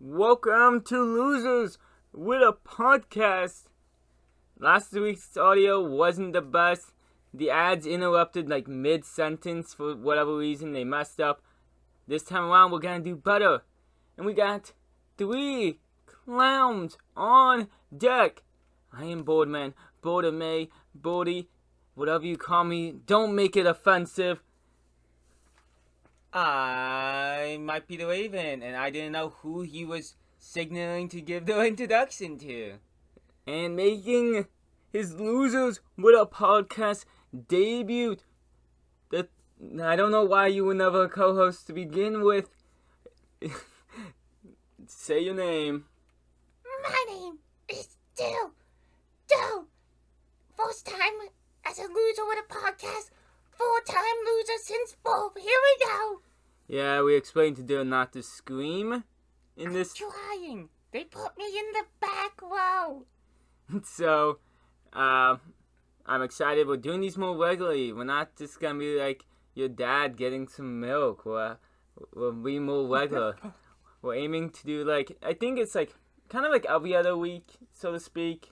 Welcome to Losers with a Podcast. Last week's audio wasn't the best. The ads interrupted like mid-sentence for whatever reason. They messed up. This time around we're gonna do better. And we got 3 clowns on deck. I am Boardman, Boardame, Boardy, whatever you call me. Don't make it offensive. I might be the Raven, and I didn't know who he was signaling to give the introduction to. And making his Losers with a Podcast debut. I don't know why you were never a co-host to begin with. Say your name. My name is Dill. First time as a loser with a podcast. 4-time loser since birth. Here we go. Yeah, we explained to Dill not to scream in this. I'm trying. They put me in the back row. So, I'm excited. We're doing these more regularly. We're not just gonna be like your dad getting some milk. We'll be more regular. We're aiming to do like, I think it's like kind of like every other week, so to speak.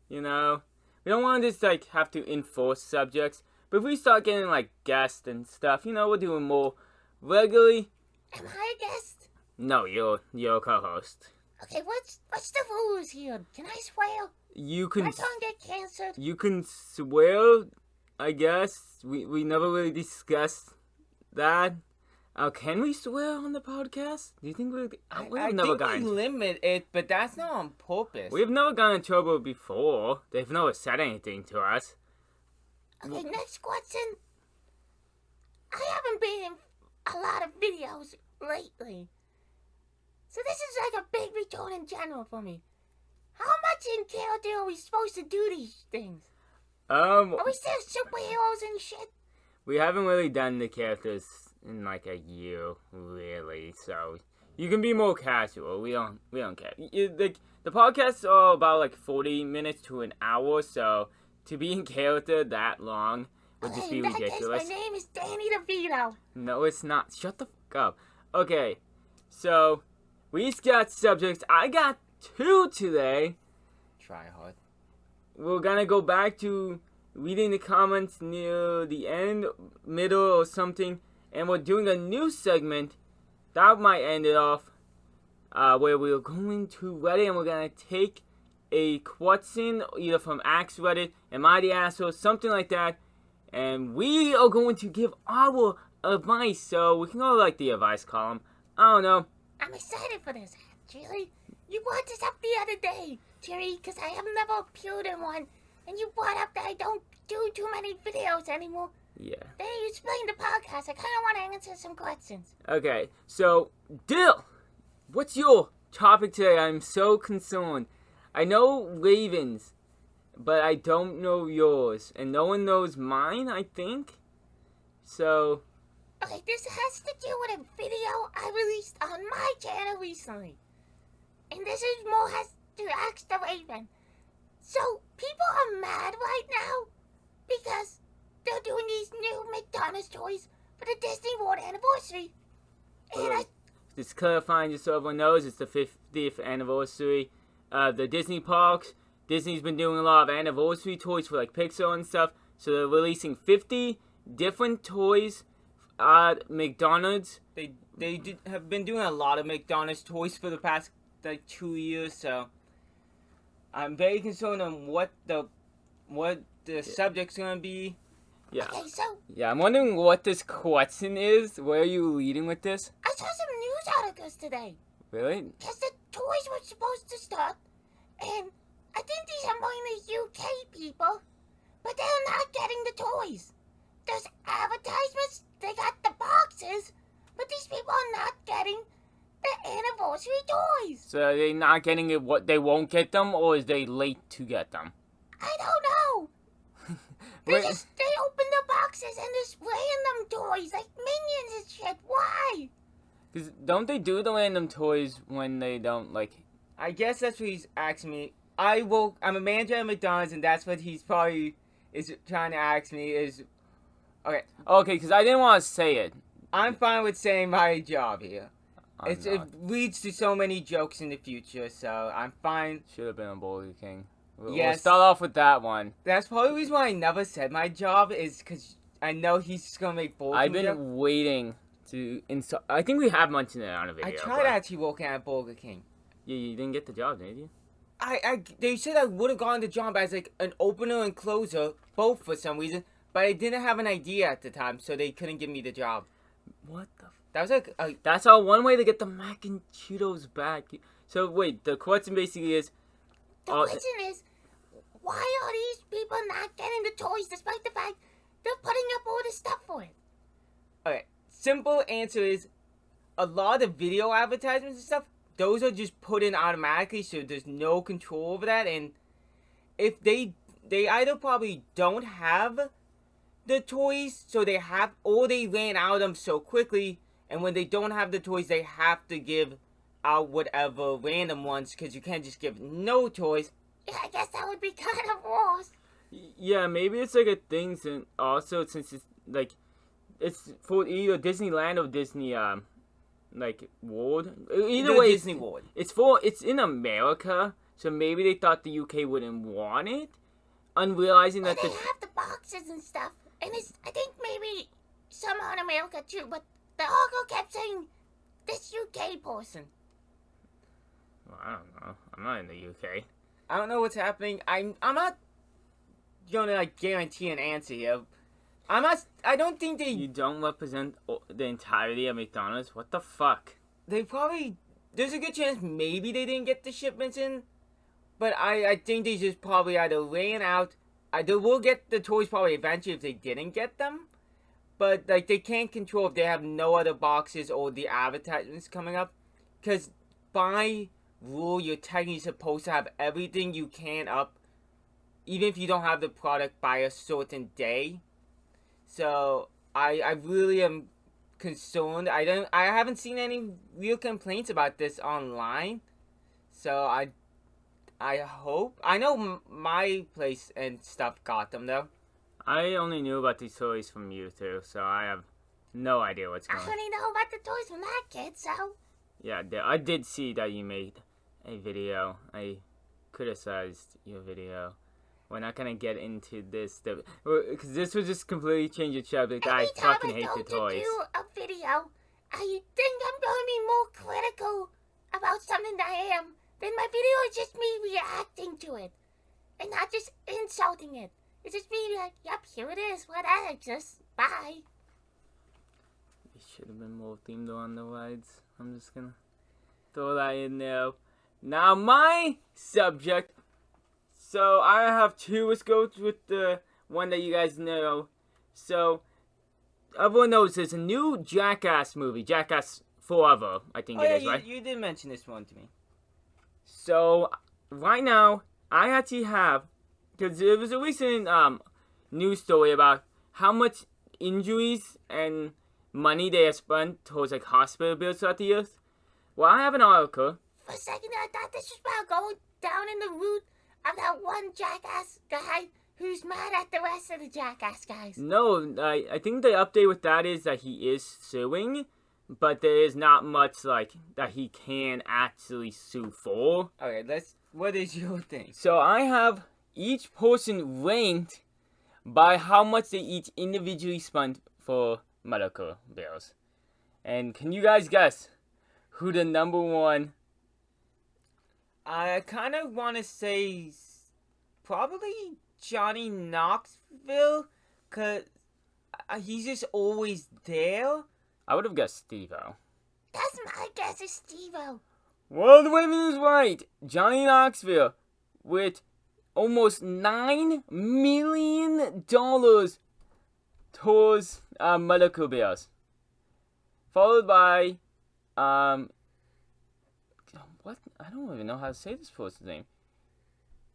You know, we don't want to just like have to enforce subjects. But if we start getting like guests and stuff, you know, we're doing more regularly. Am I a guest? No, you're a co-host. Okay, what's the rules here? Can I swear? You can. My tongue get cancer. You can swear, I guess. We never really discussed that. Can we swear on the podcast? Do you think we've never gotten? We limit it, but that's not on purpose. We've never gotten in trouble before. They've never said anything to us. Okay, next question. I haven't been in a lot of videos lately. So this is like a big return in general for me. How much in character are we supposed to do these things? Are we still superheroes and shit? We haven't really done the characters in like a year, really. So you can be more casual. We don't care. The podcasts are about like 40 minutes to an hour, so to be in character that long would just be ridiculous. My name is Danny DeVito. No, it's not. Shut the fuck up. Okay, so we each got subjects. I got 2 today. Try hard. We're gonna go back to reading the comments near the end, middle, or something, and we're doing a new segment that might end it off, where we're going to Reddit and we're gonna take a question either from Axe Reddit, Am I the Asshole, something like that, and we are going to give our advice. So we can go like the advice column. I don't know. I'm excited for this, actually. You brought this up the other day, Jerry, because I have never appeared in one, and you brought up that I don't do too many videos anymore. Yeah. Then you explained the podcast. I kind of want to answer some questions. Okay, so Dill, what's your topic today? I'm so concerned. I know Ravens, but I don't know yours, and no one knows mine, I think. So, okay, this has to do with a video I released on my channel recently. And this is more has to ask the Raven. So, people are mad right now because they're doing these new McDonald's toys for the Disney World anniversary. And just clarifying just so everyone knows, it's the 50th anniversary of the Disney parks. Disney's been doing a lot of anniversary toys for like Pixar and stuff. So they're releasing 50 different toys at McDonald's. They have been doing a lot of McDonald's toys for the past like 2 years, so I'm very concerned on what the subject's gonna be. Yeah. okay, so Yeah, I'm wondering what this question is. Where are you leading with this? I saw some news articles today. Really? Because the toys were supposed to start, and I think these are mainly UK people, but they're not getting the toys. There's advertisements, they got the boxes, but these people are not getting the anniversary toys. So are they not getting it, what they won't get them, or is they late to get them? I don't know. They open the boxes and there's random toys, like Minions and shit. Why? Because don't they do the random toys when they don't, like... I guess that's what he's asking me. I'm a manager at McDonald's, and that's what he's probably is trying to ask me is... Okay, Okay, because I didn't want to say it. I'm fine with saying my job here. It leads to so many jokes in the future, so I'm fine. Should have been a Burger King. We'll Yes. start off with that one. That's probably the reason why I never said my job is because I know he's just gonna make Burger King I've been jokes. waiting to install. I think we have mentioned it on a video. I tried actually working at Burger King. Yeah, you didn't get the job, did you? They said I would have gotten the job as like an opener and closer, both for some reason, but I didn't have an idea at the time, so they couldn't give me the job. What the? That was like That's how one way to get the mac and Cheetos back. So wait, the question basically is. The question is, why are these people not getting the toys despite the fact they're putting up all this stuff for it? Okay, simple answer is a lot of video advertisements and stuff, those are just put in automatically, so there's no control over that. And if they either probably don't have the toys, so they have, or they ran out of them so quickly, and when they don't have the toys, they have to give out whatever random ones, because you can't just give no toys. Yeah, I guess that would be kind of worse. Yeah, maybe it's like a thing, since also since it's like it's for either Disneyland or Disney like World. Either way, Disney World. It's in America, so maybe they thought the UK wouldn't want it, unrealizing Well, that they have the boxes and stuff, and it's, I think maybe somehow in America too, but the article kept saying this UK person. Well, I don't know. I'm not in the UK. I don't know what's happening. I'm not gonna like guarantee an answer here. I don't think You don't represent the entirety of McDonald's? What the fuck? they probably, there's a good chance maybe they didn't get the shipments in, but I think they just probably either ran out. They will get the toys probably eventually if they didn't get them, but like they can't control if they have no other boxes or the advertisements coming up, because by rule you're technically supposed to have everything you can up, even if you don't have the product by a certain day. So I really am concerned. I haven't seen any real complaints about this online. So I hope, I know my place and stuff got them though. I only knew about these toys from you two, so I have no idea what's I going on. only know about the toys from that kid, so. Yeah, I did see that you made a video. I criticized your video. We're not gonna get into this, because this would just completely change the subject. I fucking hate the toys. Every time I go to do a video, I think I'm going to be more critical about something that I am. Then my video is just me reacting to it, and not just insulting it. It's just me like, yep, here it is. Well, that exists. Bye. It should have been more themed on the rides. I'm just gonna throw that in there. Now my subject. So I have two. Let's go with the one that you guys know. So everyone knows there's a new Jackass movie, Jackass Forever, I think it is, right? You did mention this one to me. So right now I actually have, because there was a recent news story about how much injuries and money they have spent towards like hospital bills throughout the years. Well, I have an article. For a second, I thought this was about going down in the route of that one jackass guy who's mad at the rest of the jackass guys. No, I think the update with that is that he is suing, but there is not much like that he can actually sue for. Okay, what is your thing? So I have each person ranked by how much they each individually spent for medical bills. And can you guys guess who the number one? I kind of want to say probably Johnny Knoxville, because he's just always there. I would have guessed Steve-O. That's my guess, is Steve-O. Well, the winner is right. Johnny Knoxville with almost $9 million towards medical bills. Followed by, what? I don't even know how to say this person's name.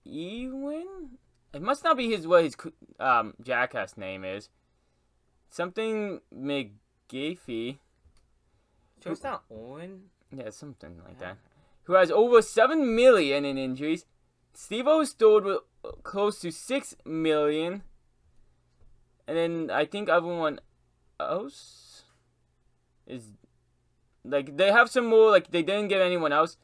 Ewan? It must not be what his jackass name is. Something McGaffey. So it's not Owen? Yeah, something like that. Who has over 7 million in injuries. Steve-O is stored with close to 6 million. And then I think everyone else is like they have some more. Like they didn't get anyone else,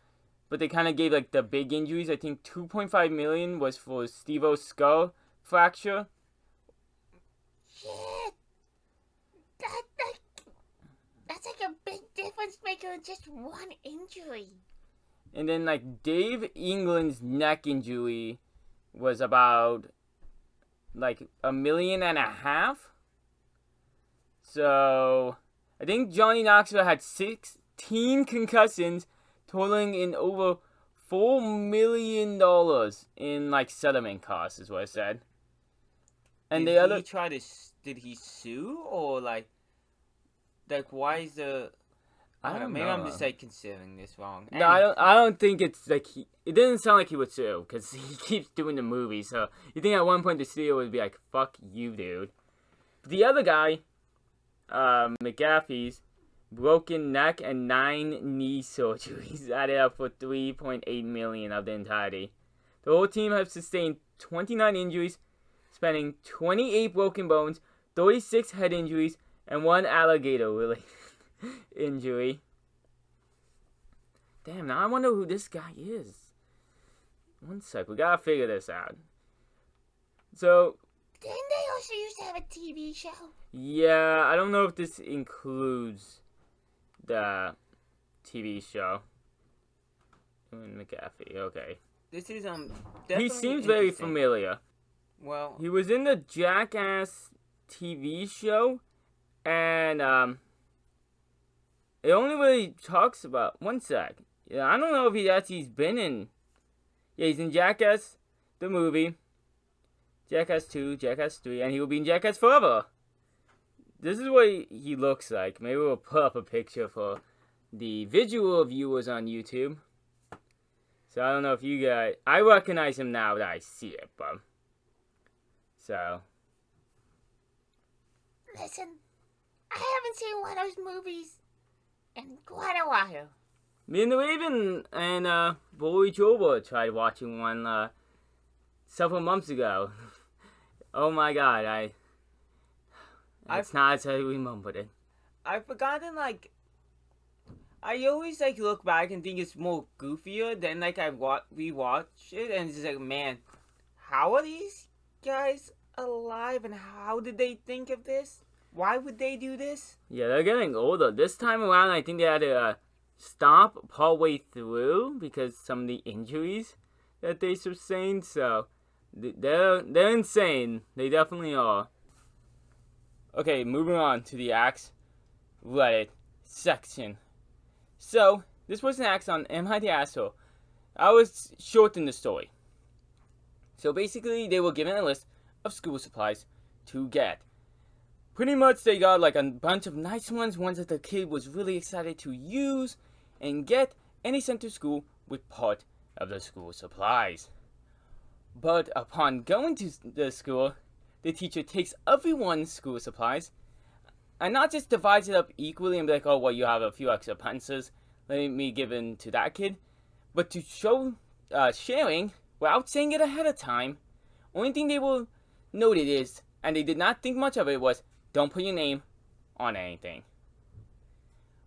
but they kind of gave like the big injuries. I think 2.5 million was for Steve-O's skull fracture. Shit. That's like a big difference maker in just one injury. And then like Dave England's neck injury was about like $1.5 million. So I think Johnny Knoxville had 16 concussions, totaling in over $4 million in like settlement costs, is what I said. And did the other, he try to? Did he sue or like why is the? I don't know. Maybe I'm just like considering this wrong. No, I don't think it's like he. It didn't sound like he would sue because he keeps doing the movie. So you think at one point the studio would be like, "Fuck you, dude." The other guy, McAfee's broken neck and 9 knee surgeries added up for $3.8 million of the entirety. The whole team have sustained 29 injuries, spanning 28 broken bones, 36 head injuries, and 1 alligator injury. Damn, now I wonder who this guy is. One sec, we gotta figure this out. So, didn't they also used to have a TV show? Yeah, I don't know if this includes the TV show. McAfee, okay. This is He seems very familiar. Well, he was in the Jackass TV show, and it only really talks about one sec. Yeah, I don't know if he's been in. Yeah, he's in Jackass the movie, Jackass 2, Jackass 3, and he will be in Jackass Forever. This is what he looks like. Maybe we'll put up a picture for the visual viewers on YouTube. So I don't know if you guys. I recognize him now that I see it, but. So. Listen, I haven't seen one of those movies in quite a while. Me and the Raven and Boy Joba tried watching one several months ago. Oh my god, it's not as I remembered it. I've forgotten, like, I always, like, look back and think it's more goofier than, like, I rewatch it, and it's just like, man, how are these guys alive, and how did they think of this? Why would they do this? Yeah, they're getting older. This time around, I think they had to stop partway through because some of the injuries that they sustained, so they're insane. They definitely are. Okay, moving on to the Axe Reddit section. So, this was an axe on Am I the Asshole? I was shortening the story. So basically, they were given a list of school supplies to get. Pretty much, they got like a bunch of nice ones that the kid was really excited to use and get, and he sent to school with part of the school supplies. But upon going to the school, the teacher takes everyone's school supplies and not just divides it up equally and be like, oh, well, you have a few extra pencils, let me give in to that kid. But to show sharing, without saying it ahead of time, only thing they will noted is, and they did not think much of it, was don't put your name on anything.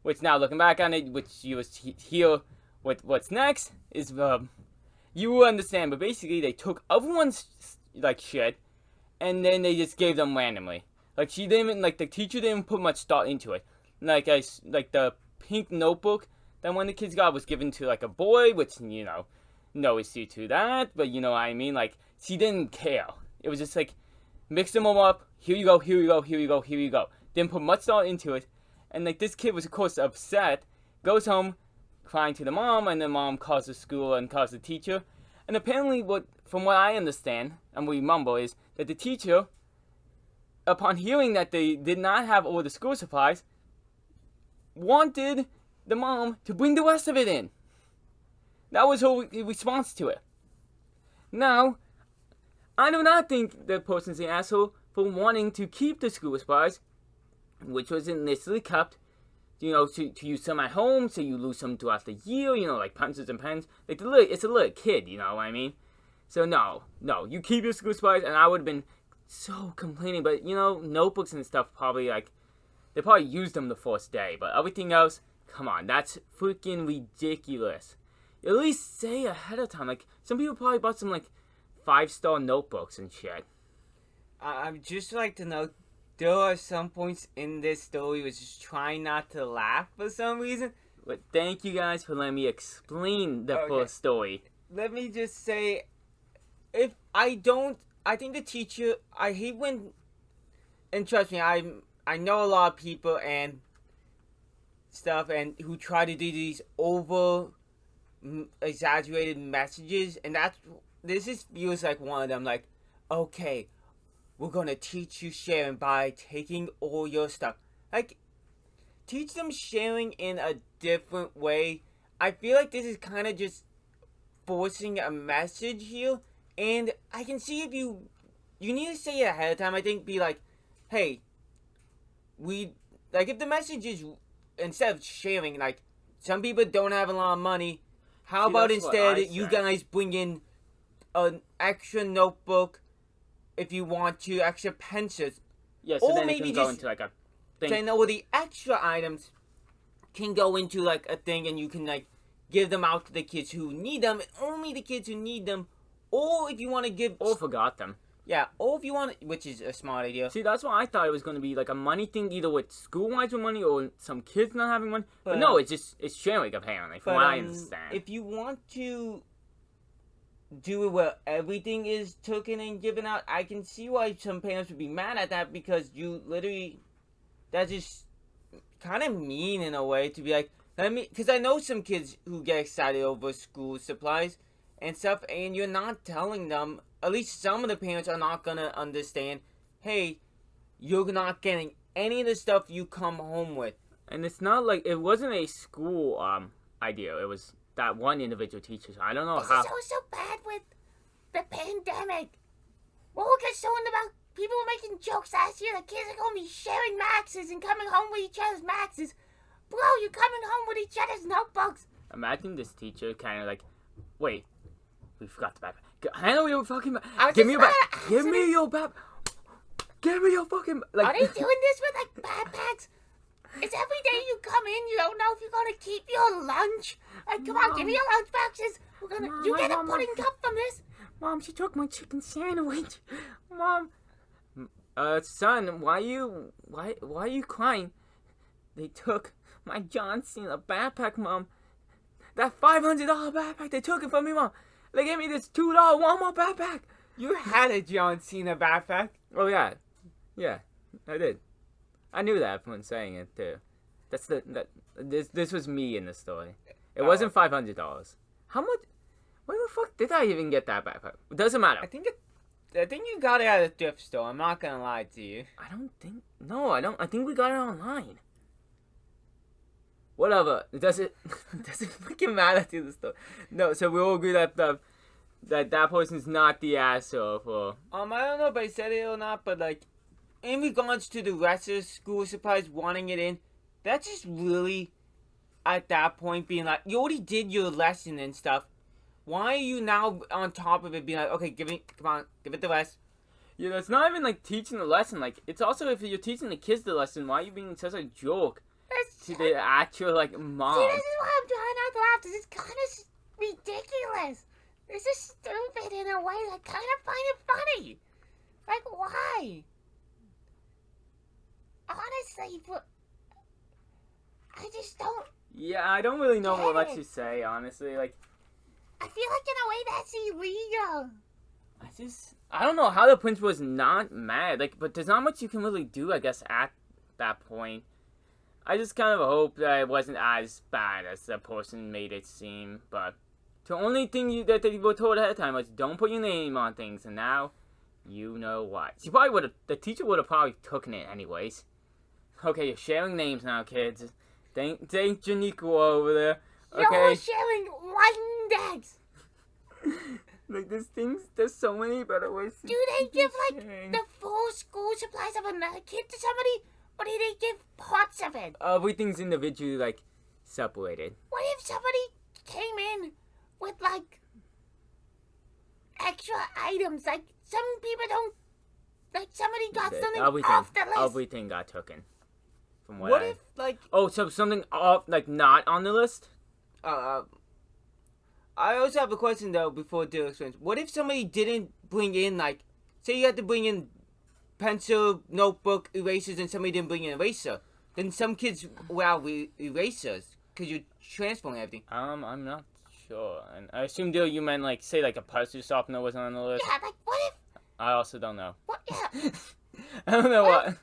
Which now looking back on it, which you was here with what's next, is you will understand. But basically, they took everyone's like shit, and then they just gave them randomly. Like she didn't, like the teacher didn't put much thought into it. Like the pink notebook that one of the kids got was given to like a boy, which no issue to that. But you know what I mean. Like she didn't care. It was just like mix them all up. Here you go. Here you go. Here you go. Here you go. Didn't put much thought into it. And like this kid was of course upset. Goes home, crying to the mom, and the mom calls the school and calls the teacher. And apparently, from what I understand and we mumble is that the teacher, upon hearing that they did not have all the school supplies, wanted the mom to bring the rest of it in. That was her response to it. Now, I do not think the person's an asshole for wanting to keep the school supplies, which was initially kept, to use some at home, so you lose some throughout the year, like pencils and pens. Like, it's a little kid, you know what I mean? So, no, you keep your school supplies, and I would have been so complaining, but, notebooks and stuff probably, they probably used them the first day, but everything else, Come on, that's freaking ridiculous. At least say ahead of time. Like, some people probably bought some, like, 5-star notebooks and shit. I'd just like to know, there are some points in this story which is trying not to laugh for some reason. But thank you guys for letting me explain the full story. Let me just say, I think the teacher, I hate when, and trust me, I know a lot of people and stuff and who try to do these over exaggerated messages, and this just feels like one of them. Like, okay, we're gonna teach you sharing by taking all your stuff. Like, teach them sharing in a different way. I feel like this is kind of just forcing a message here, and I can see if you need to say it ahead of time. I think be like, hey, if the message is, instead of sharing, like, some people don't have a lot of money, how about instead you guys bring in an extra notebook if you want to, extra pencils. Yeah, so or then maybe it can go just into like a thing. then all the extra items can go into like a thing, and you can like give them out to the kids who need them, and only the kids who need them. Or if you want to give, Or forgot them. yeah, or if you want, which is a smart idea. See, that's why I thought it was going to be like a money thing, either with school-wise with money or some kids not having money. But no, it's sharing apparently, from what I understand. If you want to do it where everything is taken and given out, I can see why some parents would be mad at that, because you literally, that's just kind of mean in a way to be like, because I know some kids who get excited over school supplies and stuff, and you're not telling them, at least some of the parents are not gonna understand, hey, you're not getting any of the stuff you come home with. And it's not like, it wasn't a school idea, it was that one individual teacher. So I don't know how. This is also bad with the pandemic. We're all concerned about people making jokes last year. The kids are going to be sharing maxes and coming home with each other's maxes. Bro, you're coming home with each other's notebooks. Imagine this teacher kind of like, wait, we forgot the backpack. Handle your fucking backpack. Give me your backpack. Give me your backpack. Give me your fucking. Like, are they doing this with like backpacks? It's every day you come in, you don't know if you're gonna keep your lunch. Like, come on, give me your lunch boxes. You get a pudding cup from this. Mom, she took my chicken sandwich. Mom, son, why are you crying? They took my John Cena backpack, Mom. That $500 backpack, they took it from me, Mom. They gave me this $2 Walmart backpack. You had a John Cena backpack. Oh yeah, I did. I knew that when saying it too. This was me in the story. It wasn't $500. How much? Where the fuck did I even get that backpack? It doesn't matter. I think you got it at a thrift store. I'm not gonna lie to you. I don't think. No, I don't. I think we got it online. Whatever. It doesn't freaking matter to the store. No. So we all agree that that person's not the asshole for. I don't know if I said it or not, but like, in regards to the rest of school supplies wanting it in, that's just really, at that point, being like, you already did your lesson and stuff. Why are you now on top of it being like, okay, give it the rest? Yeah, that's not even like teaching the lesson. Like, it's also if you're teaching the kids the lesson, why are you being such a joke to the actual, like, mom? See, this is why I'm trying not to laugh. This is kind of ridiculous. This is stupid in a way. I kind of find it funny. Like, why? Honestly, but I just don't. Yeah, I don't really know what much to say, honestly. Like, I feel like in a way that's illegal. I don't know how the principal is not mad. Like, but there's not much you can really do, I guess, at that point. I just kind of hope that it wasn't as bad as the person made it seem. But the only thing that they were told ahead of time was don't put your name on things, and now you know what. The teacher would have probably taken it anyways. Okay, you're sharing names now, kids. Thank Janiqua over there. Okay. You're sharing lightning decks. Like, there's so many better ways to do they give, like, the full school supplies of another kid to somebody? Or do they give parts of it? Everything's individually, like, separated. What if somebody came in with, like, extra items? Like, some people don't... Like, somebody got something off the list. Everything got taken. From What if, like... Oh, so something off, like, not on the list? I also have a question, though, before Dylan explains. What if somebody didn't bring in, like... Say you had to bring in pencil, notebook, erasers, and somebody didn't bring in eraser. Then some kids will have erasers, because you're transferring everything. I'm not sure. And I assume, Dylan, you meant, like, say, like, a puzzle sharpener wasn't on the list? Yeah, like, what if... I also don't know. What, yeah. I don't know what.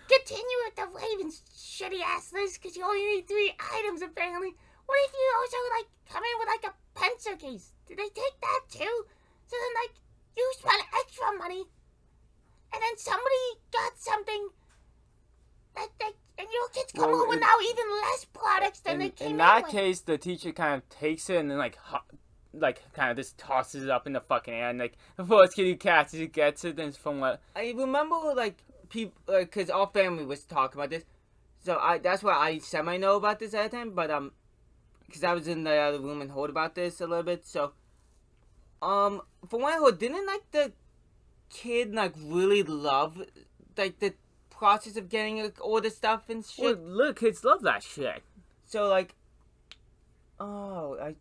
Continue with the Ravens' shitty-ass list, because you only need 3 items, apparently. What if you also, like, come in with, like, a pencil case? Did they take that, too? So then, like, you spent extra money, and then somebody got something and your kids come home with now even less products than they came in in that with. case, the teacher kind of takes it and then, like kind of just tosses it up in the fucking air, and, like, the first kid who catches it gets it, and from what... I remember, like, people, because our family was talking about this, so that's why I semi-know about this at the time, but, because I was in the other room and heard about this a little bit, so, from what I heard, didn't, like, the kid, like, really love, like, the process of getting, like, all the stuff and shit? Well, look, kids love that shit. So, like, I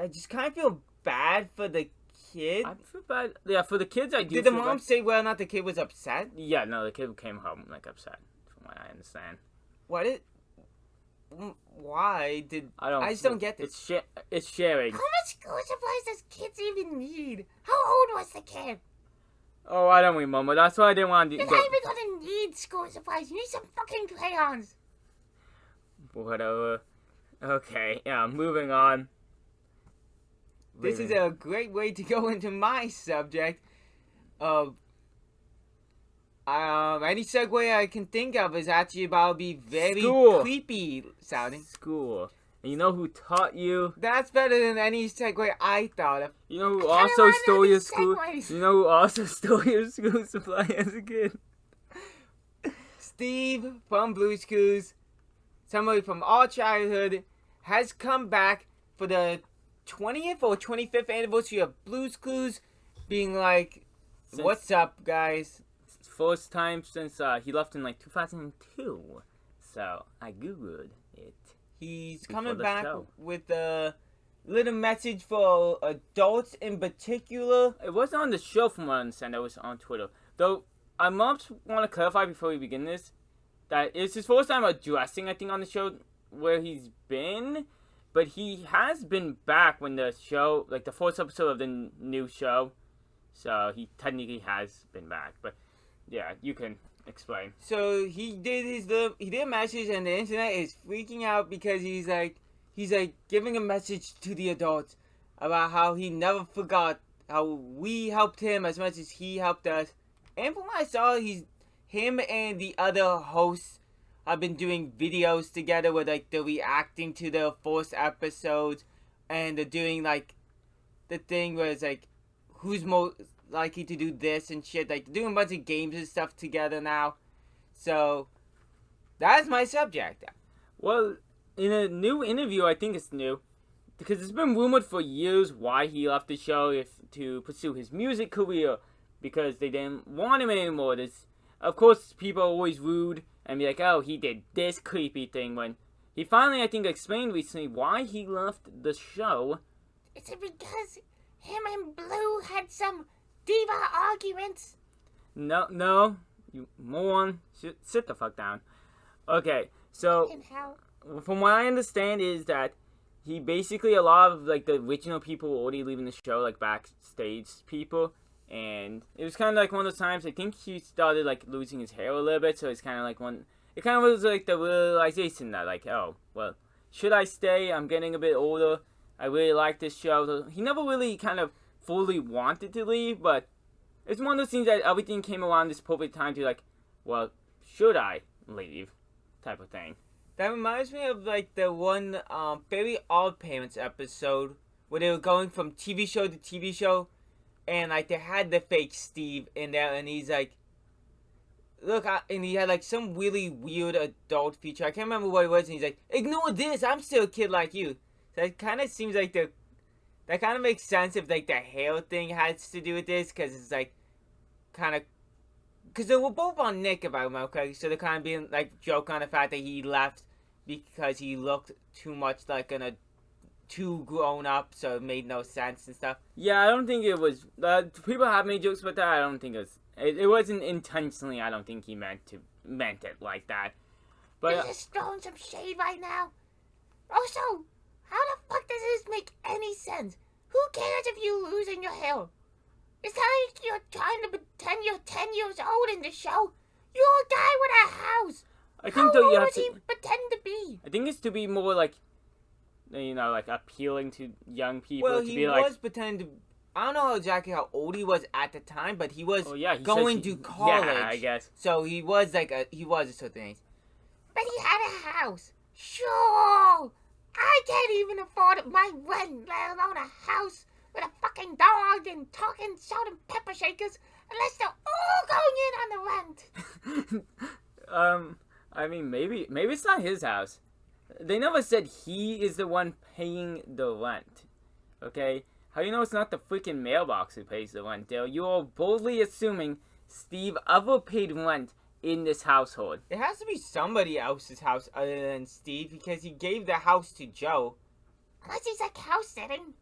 just kind of feel bad for the kid. I feel bad. Yeah, for the kids, I do. Did the feel mom bad. say whether or not the kid was upset? Yeah, no, the kid came home, like, upset, from what I understand. Why did... I just don't get this. It's sharing. How much school supplies does kids even need? How old was the kid? Oh, I don't remember. That's why I didn't want to You're not even gonna need school supplies. You need some fucking crayons. Whatever. Okay, yeah, moving on. This is a great way to go into my subject of... any segue I can think of is actually about to be very creepy sounding. School. And you know who taught you? That's better than any segue I thought of. You know who also stole your school? You know who also stole your school supply as a kid? Steve from Blue's Clues, somebody from our childhood, has come back for the 20th or 25th anniversary of Blue's Clues, being like, what's up, guys? First time since he left in, like, 2002. So, I googled it. He's coming back with a little message for adults in particular. It wasn't on the show from what I understand. It was on Twitter. Though, I must want to clarify before we begin this, that it's his first time addressing, I think, on the show where he's been. But he has been back when the show, like the first episode of the new show. So, he technically has been back. But, yeah, you can explain. So he did a message, and the internet is freaking out because he's like giving a message to the adults about how he never forgot how we helped him as much as he helped us. And from what I saw, him and the other hosts have been doing videos together where, like, they're reacting to the first episodes, and they're doing, like, the thing where it's like, who's more likely to do this and shit, like doing a bunch of games and stuff together now. So that's my subject. Well, in a new interview, I think it's new, because it's been rumored for years why he left the show to pursue his music career, because they didn't want him anymore. Of course, people are always rude and be like, oh, he did this creepy thing, when he finally, I think, explained recently why he left the show. Is it because him and Blue had some diva arguments? No, you moron. Sit the fuck down. Okay, so from what I understand is that he basically, a lot of, like, the original people were already leaving the show, like, backstage people, and it was kind of like one of those times, I think he started, like, losing his hair a little bit, so it's kind of like it kind of was like the realization that, like, oh, well, should I stay? I'm getting a bit older. I really like this show. So he never really kind of fully wanted to leave, but it's one of those things that everything came around this perfect time to, like, well, should I leave? Type of thing. That reminds me of, like, the one Very Odd Parents episode where they were going from TV show to TV show, and, like, they had the fake Steve in there, and he's like, look, and he had, like, some really weird adult feature. I can't remember what it was, and he's like, ignore this, I'm still a kid like you. So it kind of seems like that kind of makes sense if, like, the hair thing has to do with this, because it's, like, kind of because they were both on Nick about him, okay? So they're kind of being, like, joke on the fact that he left because he looked too much like too grown up, so it made no sense and stuff. Yeah, I don't think it was. People have made jokes about that. I don't think it was. It wasn't intentionally. I don't think he meant it like that. But You're just throwing some shade right now. Also, how the fuck does this make any sense? Who cares if you lose in your hair? It's not like you're trying to pretend you're 10 years old in the show. You're a guy with a house. I think How though old you have does he pretend to be? I think it's to be more like, like appealing to young people. Well, to he be was like, pretending to... I don't know exactly how old he was at the time, but he was he going to college. Yeah, I guess. So he was a certain age. But he had a house. Sure. I can't even afford my rent, let alone a house with a fucking dog and talking salt and pepper shakers, unless they're all going in on the rent. I mean, maybe it's not his house. They never said he is the one paying the rent. Okay? How do you know it's not the freaking mailbox who pays the rent, Dale? You are boldly assuming Steve ever paid rent in this household. It has to be somebody else's house other than Steve, because he gave the house to Joe. Unless he's like house sitting.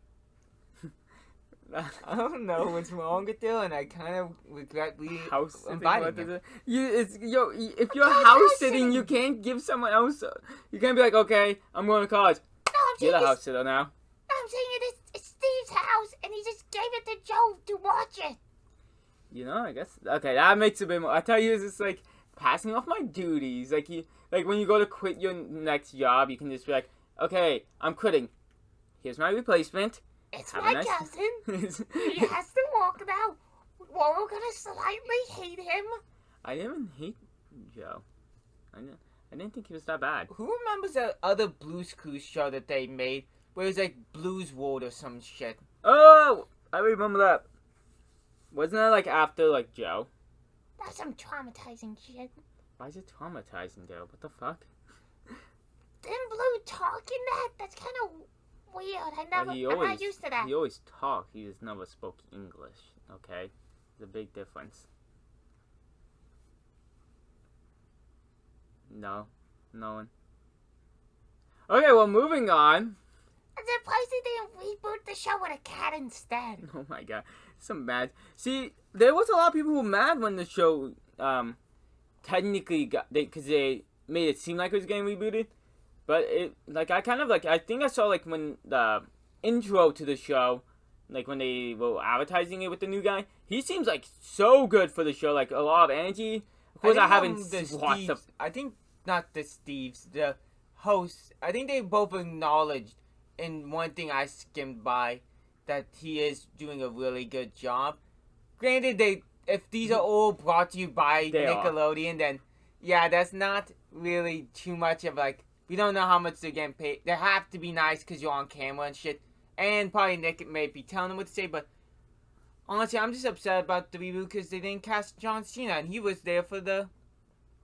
I don't know what's wrong with Dylan. I kind of regret House inviting sitting. him. If you're house sitting, you can't give someone else. You can't be like, okay, I'm going to college. No, I'm saying You're the house sitter now. No, I'm saying it's Steve's house, and he just gave it to Joe to watch it. I guess. Okay, that makes a bit more. I tell you, it's just like passing off my duties. Like when you go to quit your next job, you can just be like, okay, I'm quitting. Here's my replacement. It's Have a my nice- cousin. He has to walk now. We're gonna slightly hate him. I didn't hate Joe. I didn't think he was that bad. Who remembers that other Blues Clues show that they made, where it was like Blues World or some shit? Oh, I remember that. Wasn't that like after like Joe? That's some traumatizing shit. Why is it traumatizing, Joe? What the fuck? Didn't Blue talk in that? That's kind of weird. I'm not used to that. He always talked. He just never spoke English. Okay, there's a big difference. No one. Okay, well, moving on. I'm surprised they didn't reboot the show with a cat instead. Oh my god, some mad. See, there was a lot of people who were mad when the show technically got because they made it seem like it was getting rebooted. But I think I saw like when the intro to the show, like when they were advertising it with the new guy, he seems like so good for the show, like a lot of energy. Of course, I haven't watched the. I think not the Steves, the hosts. I think they both acknowledged in one thing I skimmed by that he is doing a really good job. Granted, if these are all brought to you by Nickelodeon, then yeah, that's not really too much of like. We don't know how much they're getting paid. They have to be nice because you're on camera and shit. And probably Nick may be telling them what to say, but honestly, I'm just upset about the reboot because they didn't cast John Cena, and he was there for the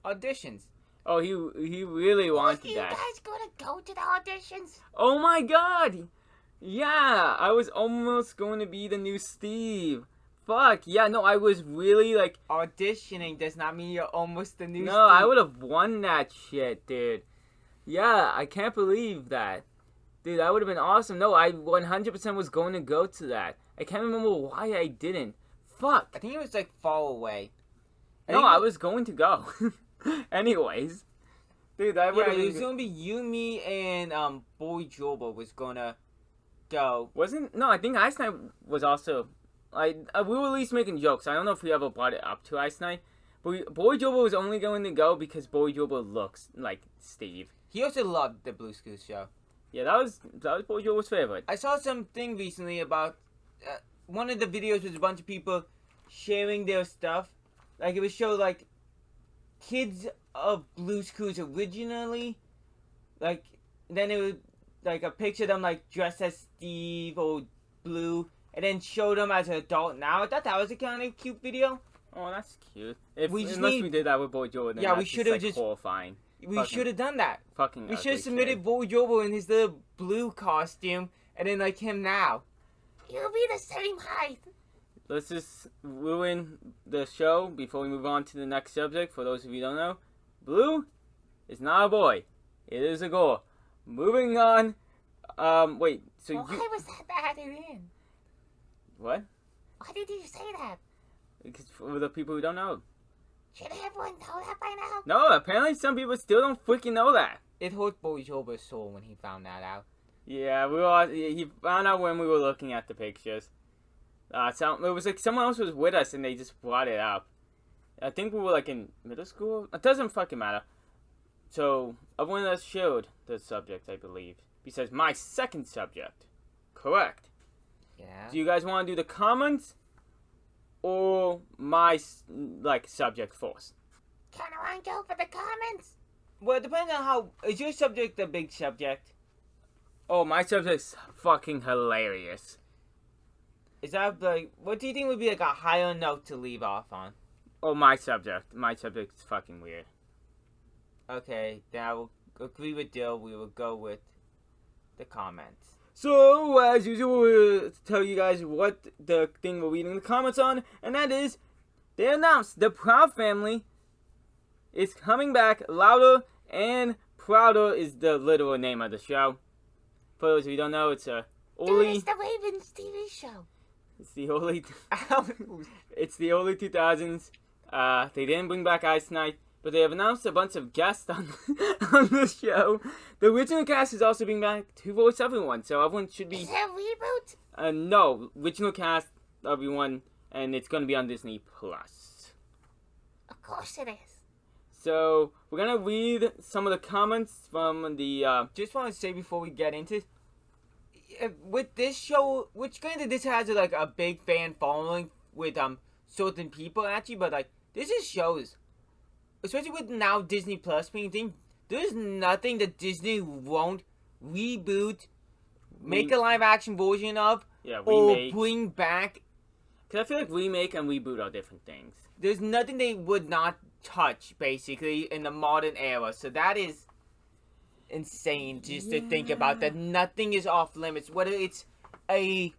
auditions. Oh, he really wanted you that. guys gonna go to the auditions? Oh my god! Yeah, I was almost going to be the new Steve. Fuck, yeah, no, I was really like... Auditioning does not mean you're almost the new Steve. No, I would have won that shit, dude. Yeah, I can't believe that. Dude, that would have been awesome. No, I 100% was going to go to that. I can't remember why I didn't. Fuck. I think it was like far away. No, I was going to go. Anyways. Dude, that would have been... it was going to be you, me, and Boy Joba was going to go. No, I think Ice Knight was also... we were at least making jokes. I don't know if we ever brought it up to Ice Knight. But Boy Joba was only going to go because Boy Joba looks like Steve. He also loved the Blue School show. Yeah, that was Boy Joba's favorite. I saw something recently about one of the videos was a bunch of people sharing their stuff. Like it would show like kids of Blue's Clues originally. Like then it would like a picture of them like dressed as Steve or Blue, and then show them as an adult now. I thought that was a kind of cute video. Oh, that's cute. Unless we did that with Boy Joba, then we should have just horrifying. We should have done that. We should have submitted Boy Jobo in his little blue costume, and then like him now. You'll be the same height. let's just ruin the show before we move on to the next subject. For those of you who don't know, Blue is not a boy. It is a girl. Moving on. Wait. So Why was that added in? What? Why did you say that? Because for the people who don't know. Should everyone know that by now? No, apparently some people still don't freaking know that. It hurt Boy Joba's soul when he found that out. Yeah, he found out when we were looking at the pictures. It was like someone else was with us and they just brought it up. I think we were like in middle school. It doesn't fucking matter. So, everyone else showed the subject, I believe. Besides my second subject. Correct. Yeah. Do you guys want to do the comments? Or my, subject first? Can I go for the comments? Well, it depends on how... Is your subject a big subject? Oh, my subject's fucking hilarious. Is that, what do you think would be, a higher note to leave off on? Oh, my subject. My subject's fucking weird. Okay, then I will agree with Dill. We will go with the comments. So, as usual, we'll tell you guys what the thing we're reading the comments on, and that is, they announced the Proud Family is coming back. Louder and Prouder is the literal name of the show. For those of you who don't know, it's Dude, early. it's the Ravens TV show. It's the early. It's the early 2000s. They didn't bring back Ice Knight, but they have announced a bunch of guests on on the show. The original cast is also being back to voice everyone, so everyone should be. Is it a reboot? No, original cast, everyone, and it's going to be on Disney Plus. Of course it is. So we're gonna read some of the comments from the. Just want to say before we get into it, with this show, which granted this has a big fan following with certain people actually, but this just shows, especially with now Disney Plus being a thing, there's nothing that Disney won't reboot, make a live action version of, or bring back. Cause I feel like remake and reboot are different things. There's nothing they would not touch basically in the modern era, so that is insane just to think about. That nothing is off limits, whether it's a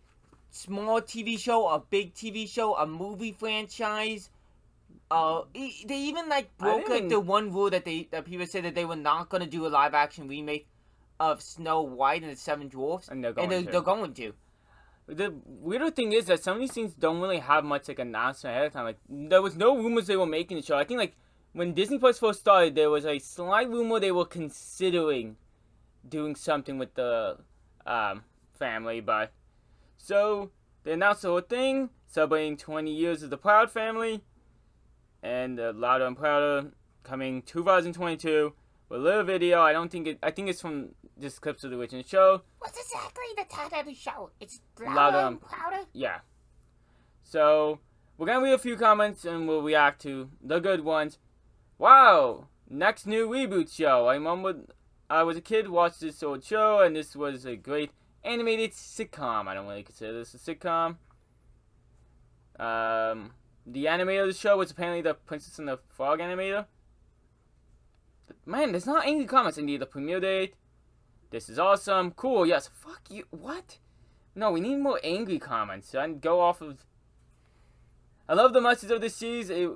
small TV show, a big TV show, a movie franchise. They even broke the one rule that people said that they were not gonna do a live action remake of Snow White and the Seven Dwarfs, and they're going to. The weirder thing is that some of these things don't really have much announcement ahead of time. There was no rumors they were making the show. I think when Disney Plus first started, there was a slight rumor they were considering doing something with the family, but so they announced the whole thing, celebrating 20 years of the Proud Family, and Louder and Prouder coming 2022 with a little video. I think it's from just clips of the original show. What's exactly the title of the show? It's Louder and Prouder? Yeah. So we're gonna read a few comments and we'll react to the good ones. Wow, next new reboot show. I remember I was a kid, watched this old show, and this was a great animated sitcom. I don't really consider this a sitcom. The animator of the show was apparently the Princess and the Frog animator. Man, there's not any comments. I need the premiere date. This is awesome. Cool, yes. Fuck you. What? No, we need more angry comments. I'd go off of... I love the message of this series. It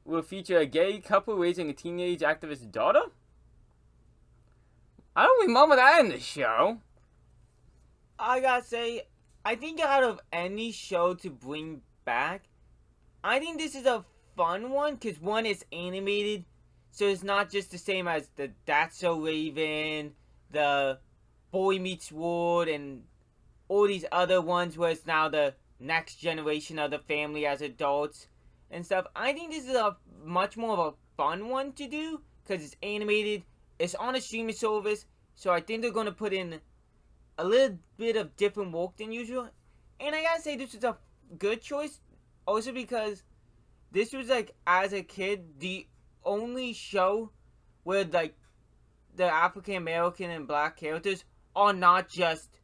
will feature a gay couple raising a teenage activist daughter? I don't remember that in the show. I gotta say, I think out of any show to bring back, I think this is a fun one, because one, is animated, so it's not just the same as the That's So Raven, the Boy Meets World, and all these other ones where it's now the next generation of the family as adults and stuff. I think this is a much more of a fun one to do, because it's animated, it's on a streaming service, so I think they're going to put in a little bit of different work than usual. And I gotta say, this is a good choice, also because this was, as a kid, the only show where, the African American and black characters are not just,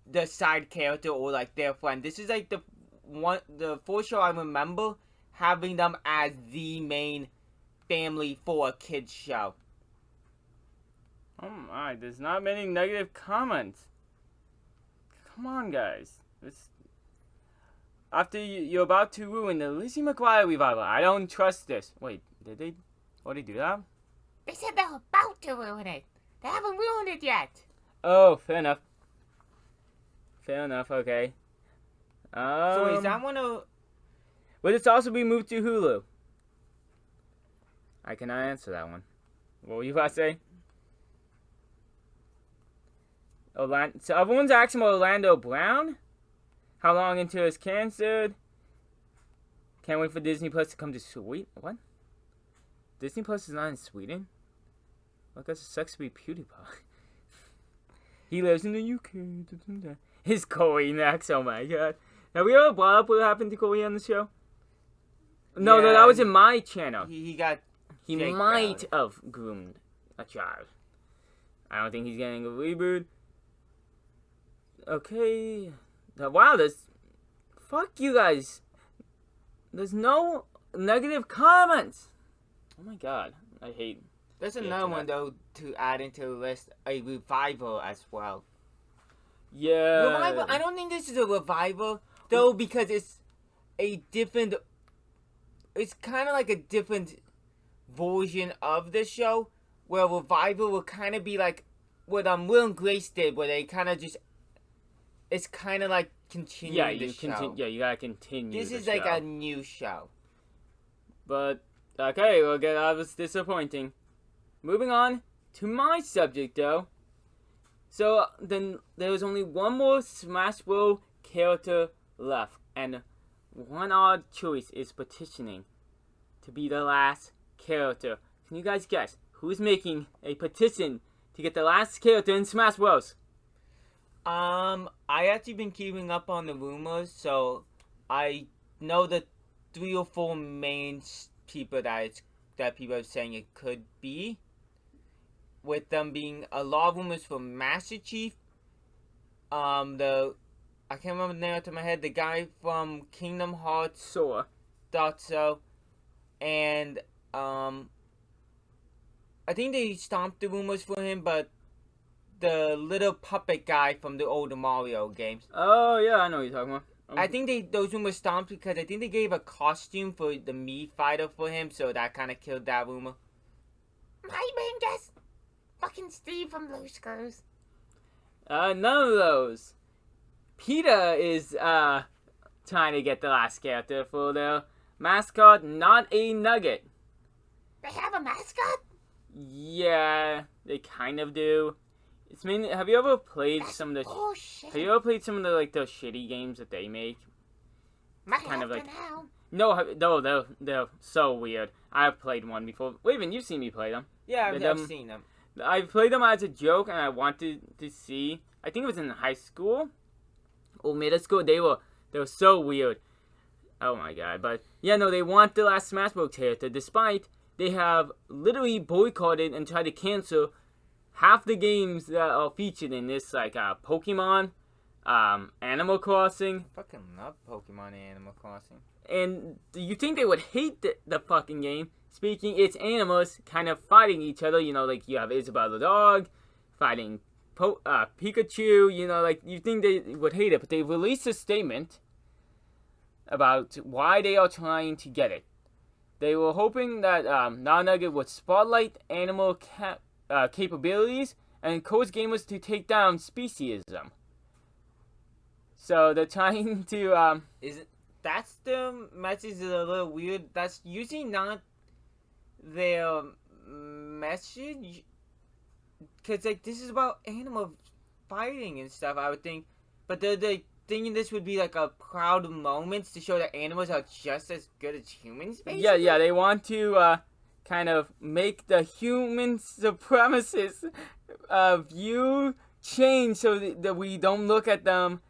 the side character or, their friend. This is, the first show I remember having them as the main family for a kid's show. Oh my, there's not many negative comments. Come on, guys. After you're about to ruin the Lizzie McGuire revival. I don't trust this. Wait, did they already do that? They said they're about to ruin it. They haven't ruined it yet. Oh, fair enough. Fair enough, okay. So is that one of... Will this also be moved to Hulu? I cannot answer that one. What were you about to say? So everyone's asking about Orlando Brown? How long into his cancer? Can't wait for Disney Plus to come to Sweden. What? Disney Plus is not in Sweden? Look, that sucks to be PewDiePie. He lives in the UK. His Corey next. Oh my god. Have we ever brought up what happened to Corey on the show? No, Yeah, that was in my channel. He got... He Jake might Bauer. have groomed a child. I don't think he's getting a reboot. Okay. Wow, fuck you guys. There's no negative comments. Oh my god. I hate... There's Yeah, another to one, that. though, to add into the list. A revival as well. Yeah. Revival? I don't think this is a revival, though, because it's a different... It's kind of like a different version of the show, where revival will kind of be like what Will and Grace did, where they kind of just... It's kind of like continuing Yeah, the you show. continue. Yeah, you gotta continue. This the is like show. a new show. But okay, well, that was disappointing. Moving on to my subject, though. So then there was only one more Smash Bros. Character left, and one odd choice is petitioning to be the last character. Can you guys guess who's making a petition to get the last character in Smash Bros? I actually been keeping up on the rumors, so I know the 3 or 4 main people that people are saying it could be. With them being a lot of rumors for Master Chief. I can't remember the name off the top of my head. The guy from Kingdom Hearts Sora. thought so, and I think they stomped the rumors for him, but the little puppet guy from the older Mario games. Oh yeah, I know what you're talking about. I think those rumors stomped because I think they gave a costume for the Mii fighter for him, so that kind of killed that rumor. My main guess, fucking Steve from Blue Screws. None of those. PETA is trying to get the last character for their mascot, not a nugget. They have a mascot? Yeah, they kind of do. Have you ever played That's some of the? bullshit. Have you ever played some of the those shitty games that they make? Might kind have of to like- now. No, they're so weird. I've played one before. Raven, you've seen me play them. Yeah, They're I've dumb. seen them. I played them as a joke, and I wanted to see. I think it was in high school or middle school. They were so weird. Oh my god! But yeah, no, they want the last Smash Bros. Character, despite they have literally boycotted and tried to cancel half the games that are featured in this, like Pokemon, Animal Crossing. I fucking love Pokemon and Animal Crossing. And you think they would hate the fucking game? Speaking, it's animals kind of fighting each other. You know, like you have Isabelle the dog fighting Pikachu. You know, like you think they would hate it, but they released a statement about why they are trying to get it. They were hoping that Nugget would spotlight animal capabilities and encourage gamers to take down speciesism. So they're trying to That's the message is a little weird. That's usually not their message. Because, like, this is about animal fighting and stuff, I would think. But they're thinking this would be, like, a proud moment to show that animals are just as good as humans, basically. yeah, they want to kind of make the human supremacist view change so that we don't look at them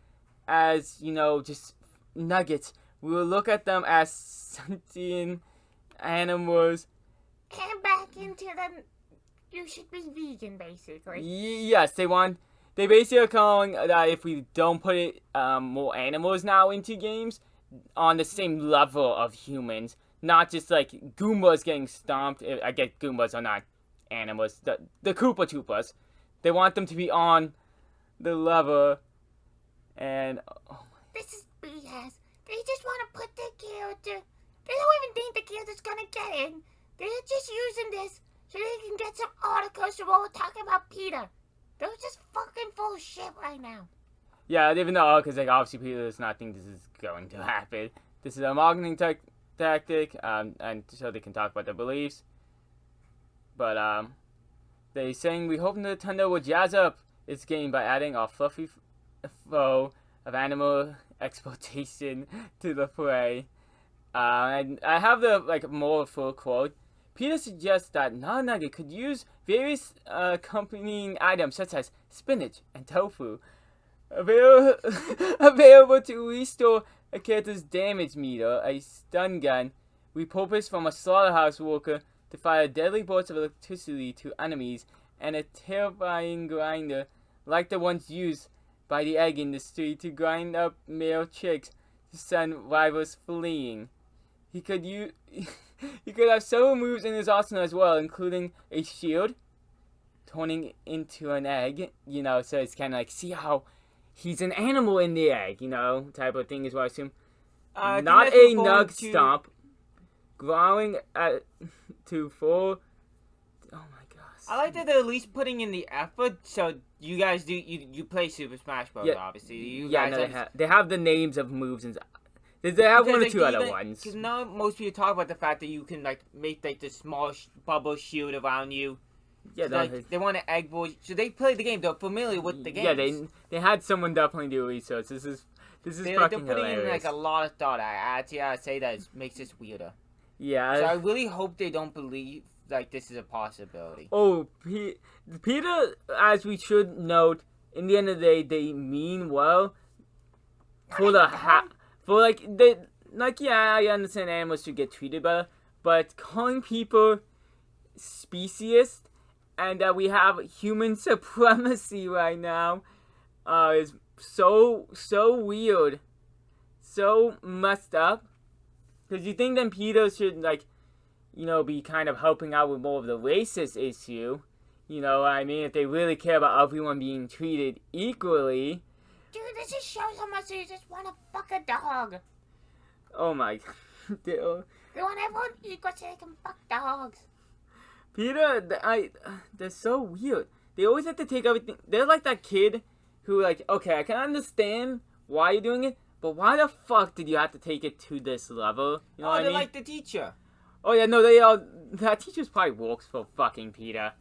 as, you know, just nuggets. We will look at them as sentient animals. And back into the... You should be vegan, basically. Yes, they basically are calling that if we don't put it more animals now into games on the same level of humans, not just like Goombas getting stomped. I get Goombas are not animals. The Koopa Troopas, they want them to be on the level. And This is BS. They but they don't even think the kid is gonna get in. They're just using this so they can get some articles from all talking about Peter. They're just fucking full of shit right now. Yeah, even though, because like obviously Peter does not think this is going to happen. This is a marketing tactic, and so they can talk about their beliefs. But they saying we hope Nintendo will jazz up its game by adding a fluffy foe of animal exploitation to the play. And I have the more full quote. Peter suggests that Nugget could use various accompanying items such as spinach and tofu, available to restore a character's damage meter, a stun gun repurposed from a slaughterhouse worker to fire deadly bolts of electricity to enemies, and a terrifying grinder like the ones used by the egg industry to grind up male chicks to send rivals fleeing. He could have several moves in his arsenal as well, including a shield, turning into an egg, so it's kind of like, see how he's an animal in the egg, type of thing is what I assume. Not a nug stomp, growling to full. Oh my gosh. I like that they're at least putting in the effort. So you guys do you play Super Smash Bros. Yeah. Obviously, they have the names of moves and. They have one or two other ones. Because now most people talk about the fact that you can make the small bubble shield around you. Yeah, so, they want an egg boy. So they play the game. They're familiar with the game. Yeah, they had someone definitely do research. This is fucking hilarious. They're putting in a lot of thought. I say that it makes this weirder. Yeah. So I really hope they don't believe this is a possibility. Oh, Peter, as we should note, in the end of the day, they mean well for the I understand animals should get treated better, but calling people speciesist and that we have human supremacy right now is so weird, so messed up. Because you think then Peter should be kind of helping out with more of the racist issue. You know what I mean? If they really care about everyone being treated equally. Dude, this just shows how much you just want to fuck a dog. Oh my god. They want everyone equal so they can fuck dogs. Peter, they're so weird. They always have to take everything. They're like that kid who okay, I can understand why you're doing it, but why the fuck did you have to take it to this level? You know what I mean? They're like the teacher. Oh yeah, no, that teacher's probably works for fucking Peter.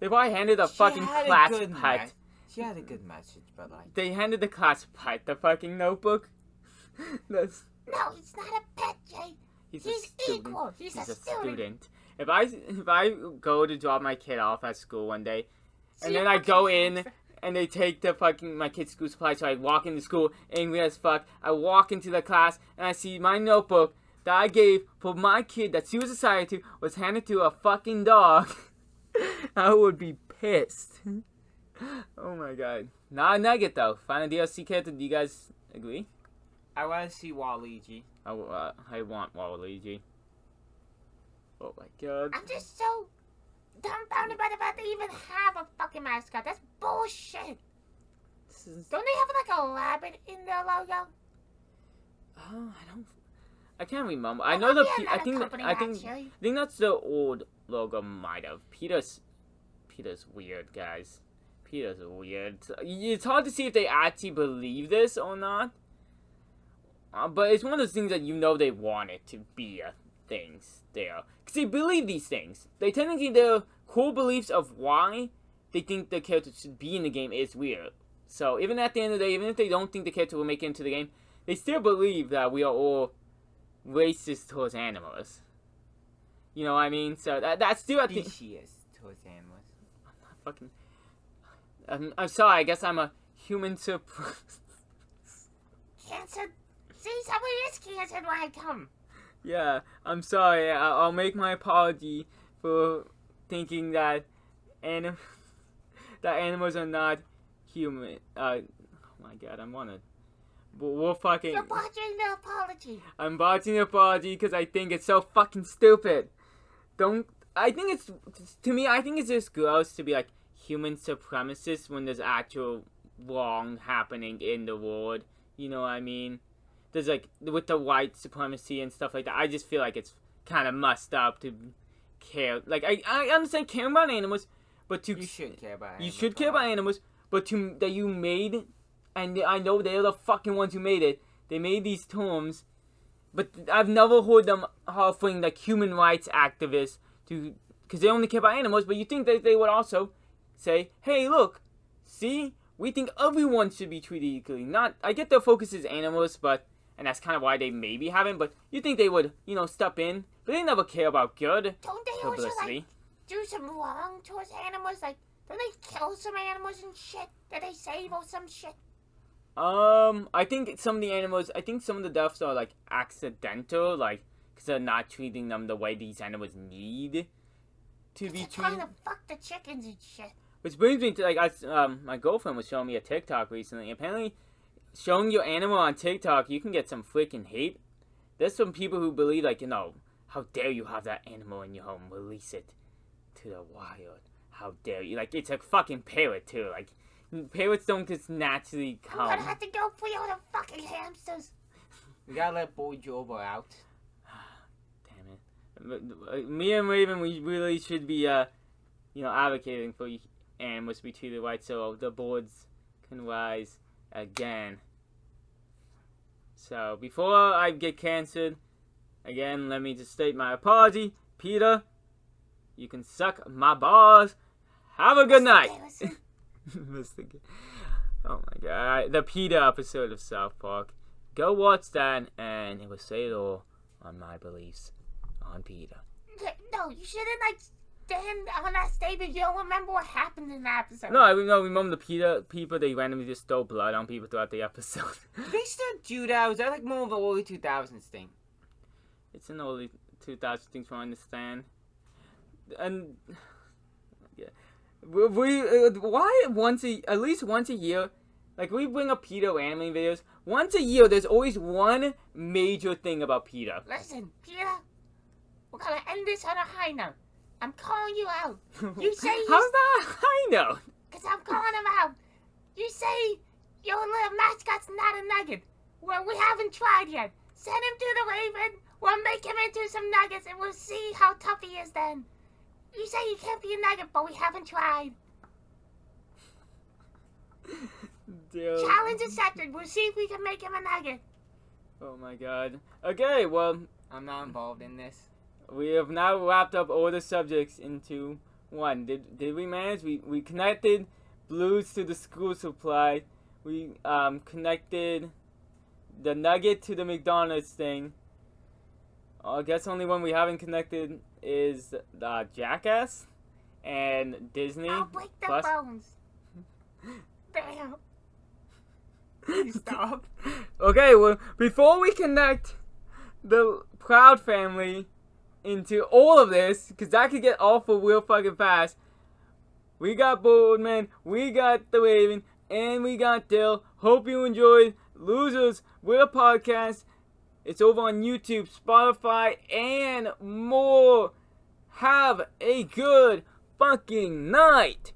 They probably handed a fucking class pet. She had a good message, but they handed the class pet the fucking notebook. No, he's not a pet, Jay. He's equal. He's a student. If I go to drop my kid off at school one day, and then I go in and they take my kid's school supplies, so I walk into school angry as fuck. I walk into the class and I see my notebook that I gave for my kid that she was assigned to was handed to a fucking dog. I would be pissed. Oh my god. Not a Nugget though. Final DLC character, do you guys agree? I want to see Waluigi. I want Waluigi. Oh my god. I'm just so dumbfounded by the fact they even have a fucking mascot. That's bullshit. Don't they have a rabbit in their logo? Oh, I can't remember. I know I think that's the old logo might have. Peter's weird, guys. Peter's weird. It's hard to see if they actually believe this or not. But it's one of those things that they want it to be things there. Because they believe these things. Technically, their core beliefs of why they think the character should be in the game is weird. So even at the end of the day, even if they don't think the character will make it into the game, they still believe that we are all racist towards animals. You know what I mean? So that's still a thing. Specious towards animals. I'm not fucking... I'm sorry, I guess I'm a human Cancer. See, somebody is cancer when I come. Yeah, I'm sorry. I'll make my apology for thinking that animals are not human. Oh my god, we're fucking... You're botching the apology. I'm botching the apology because I think it's so fucking stupid. I think it's just gross to be like human supremacist when there's actual wrong happening in the world. You know what I mean? there's like with the white supremacy and stuff like that. I just feel like it's kind of messed up to care. Like I understand caring about animals, but You should care about animals. You should care about animals, but that you made, and I know they're the fucking ones who made it. They made these terms, but I've never heard them offering like human rights activists to, because they only care about animals. But you think that they would also say, hey, look, see, we think everyone should be treated equally. Not, I get their focus is animals, but, and that's kind of why they maybe haven't, but you think they would, step in, but they never care about good Don't they also, like, do some wrong towards animals? Like, don't they kill some animals and shit that they save or some shit? I think some of the deaths are, like, accidental, like, because they're not treating them the way these animals need to be treated. Trying to fuck the chickens and shit. Which brings me to, like, my girlfriend was showing me a TikTok recently. Apparently, showing your animal on TikTok, you can get some freaking hate. There's some people who believe, like, how dare you have that animal in your home? Release it to the wild. How dare you? Like, it's a fucking parrot, too. Like, parrots don't just naturally come. I'm gonna have to go free all the fucking hamsters. We gotta let Boy Jobo out. Damn it. Me and Raven, we really should be, advocating for animals to be treated right so the boards can rise again. So, before I get canceled, again, let me just state my apology. Peter, you can suck my balls. Have a good night. Oh my god. The Peter episode of South Park. Go watch that, and it will say it all on my beliefs on Peter. No, you shouldn't, like, stand on that statement. You don't remember what happened in that episode. No, I remember the Peter people, they randomly just stole blood on people throughout the episode. They still do that? Was that like more of an early 2000s thing? It's an early 2000s thing to understand. And yeah, why at least once a year, like we bring up Peter anime videos. Once a year, there's always one major thing about Peter. Listen, Peter, we're gonna end this on a high note. I'm calling you out. You say how's that a high note? Cause I'm calling him out. You say your little mascot's not a nugget. Well, we haven't tried yet. Send him to the Raven. We'll make him into some nuggets, and we'll see how tough he is then. You say he can't be a nugget, but we haven't tried. Dude. Challenge accepted. We'll see if we can make him a nugget. Oh my god. Okay, well, I'm not involved in this. we have now wrapped up all the subjects into one. Did we manage? We connected blues to the school supply. We connected the nugget to the McDonald's thing. I guess only one we haven't connected is the Jackass and Disney. I'll break the Plus. bones. Bam. Stop. Okay, well, before we connect the Proud family into all of this, because that could get awful real fucking fast, we got Boardman, we got The Raven, and we got Dill. Hope you enjoyed Losers with a Podcast. It's over on YouTube, Spotify, and more. Have a good fucking night.